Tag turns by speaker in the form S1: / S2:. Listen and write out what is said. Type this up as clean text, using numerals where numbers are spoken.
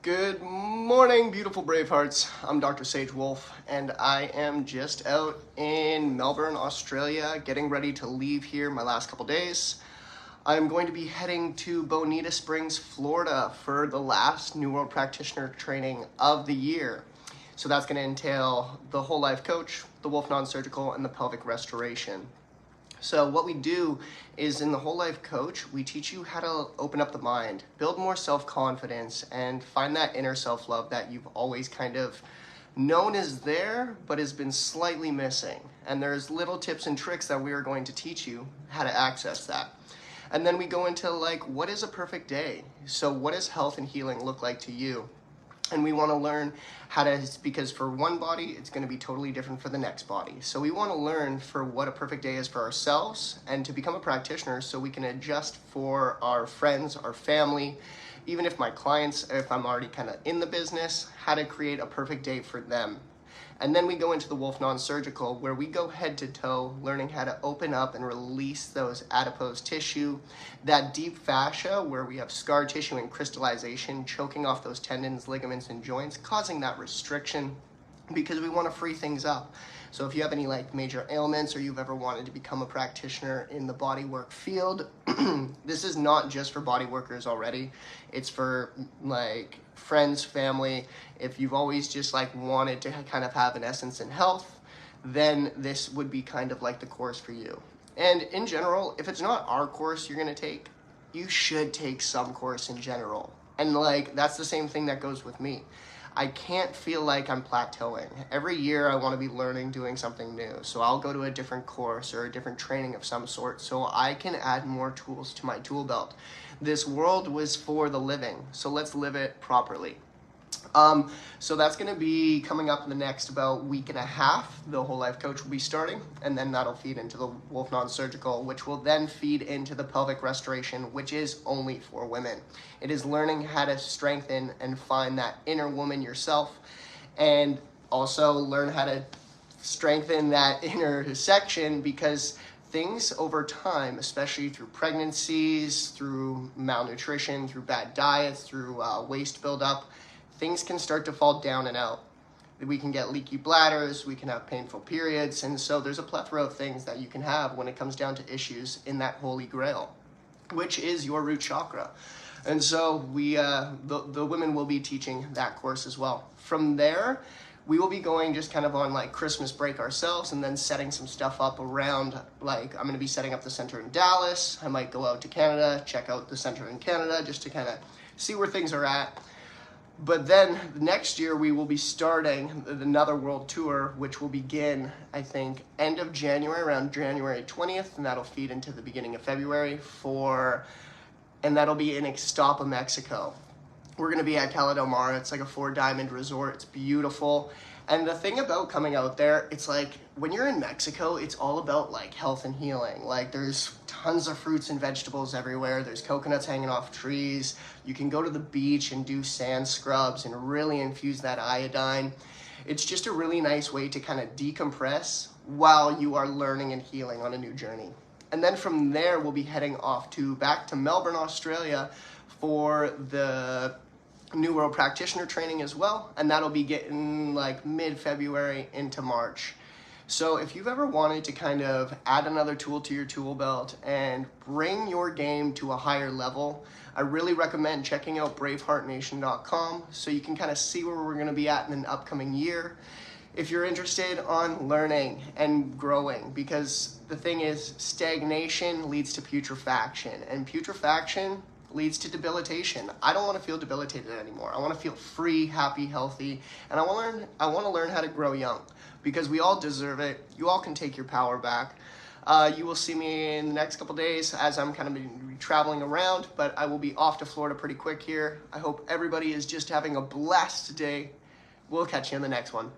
S1: Good morning, beautiful Bravehearts. I'm Dr. Sage Wolf, and I am just out in Melbourne, Australia, getting ready to leave here my last couple days. I'm going to be heading to Bonita Springs, Florida for the last New World Practitioner training of the year. So that's going to entail the whole life coach, the Wolf non-surgical, and the pelvic restoration. So what we do is in the whole life coach, we teach you how to open up the mind, build more self-confidence, and find that inner self-love that you've always kind of known is there, but has been slightly missing. And there's little tips and tricks that we are going to teach you how to access that. And then we go into what is a perfect day? So what does health and healing look like to you? And we want to learn how to, because for one body, it's going to be totally different for the next body. So we want to learn for what a perfect day is for ourselves and to become a practitioner so we can adjust for our friends, our family, even if my clients, if I'm already kind of in the business, how to create a perfect day for them. And then we go into the Wolf non-surgical where we go head to toe, learning how to open up and release those adipose tissue, that deep fascia where we have scar tissue and crystallization, choking off those tendons, ligaments, and joints, causing that restriction because we want to free things up. So if you have any major ailments or you've ever wanted to become a practitioner in the bodywork field, this is not just for body workers already. It's for friends, family. If you've always just wanted to kind of have an essence in health, then this would be kind of the course for you. And in general, if it's not our course you're going to take, you should take some course in general. And that's the same thing that goes with me. I can't feel like I'm plateauing. Every year I want to be learning, doing something new. So I'll go to a different course or a different training of some sort so I can add more tools to my tool belt. This world was for the living, so let's live it properly. So that's going to be coming up in the next about week and a half. The whole life coach will be starting, and then that'll feed into the Wolf non-surgical, which will then feed into the pelvic restoration, which is only for women. It is learning how to strengthen and find that inner woman yourself, and also learn how to strengthen that inner section, because things over time, especially through pregnancies, through malnutrition, through bad diets, through waste buildup, things can start to fall down and out. We can get leaky bladders, we can have painful periods, and so there's a plethora of things that you can have when it comes down to issues in that holy grail, which is your root chakra. And so we, the women will be teaching that course as well. From there, we will be going just kind of on Christmas break ourselves and then setting some stuff up around, I'm going to be setting up the center in Dallas. I might go out to Canada, check out the center in Canada just to kind of see where things are at. But then next year we will be starting another world tour, which will begin, I think, end of January, around January 20th, and that'll feed into the beginning of February and that'll be in Ixtapa, Mexico. We're going to be at Cala del Mar. It's a 4-diamond resort. It's beautiful. And the thing about coming out there, it's when you're in Mexico, it's all about health and healing. There's tons of fruits and vegetables everywhere. There's coconuts hanging off trees. You can go to the beach and do sand scrubs and really infuse that iodine. It's just a really nice way to kind of decompress while you are learning and healing on a new journey. And then from there, we'll be heading off back to Melbourne, Australia for the New World Practitioner training as well, and that'll be getting mid-February into March. So if you've ever wanted to kind of add another tool to your tool belt and bring your game to a higher level, I really recommend checking out braveheartnation.com so you can kind of see where we're going to be at in an upcoming year. If you're interested on learning and growing, because the thing is, stagnation leads to putrefaction, and putrefaction leads to debilitation. I don't want to feel debilitated anymore. I want to feel free, happy, healthy, and I want to learn how to grow young, because we all deserve it. You all can take your power back. You will see me in the next couple days as I'm kind of traveling around, but I will be off to Florida pretty quick here. I hope everybody is just having a blessed day. We'll catch you in the next one.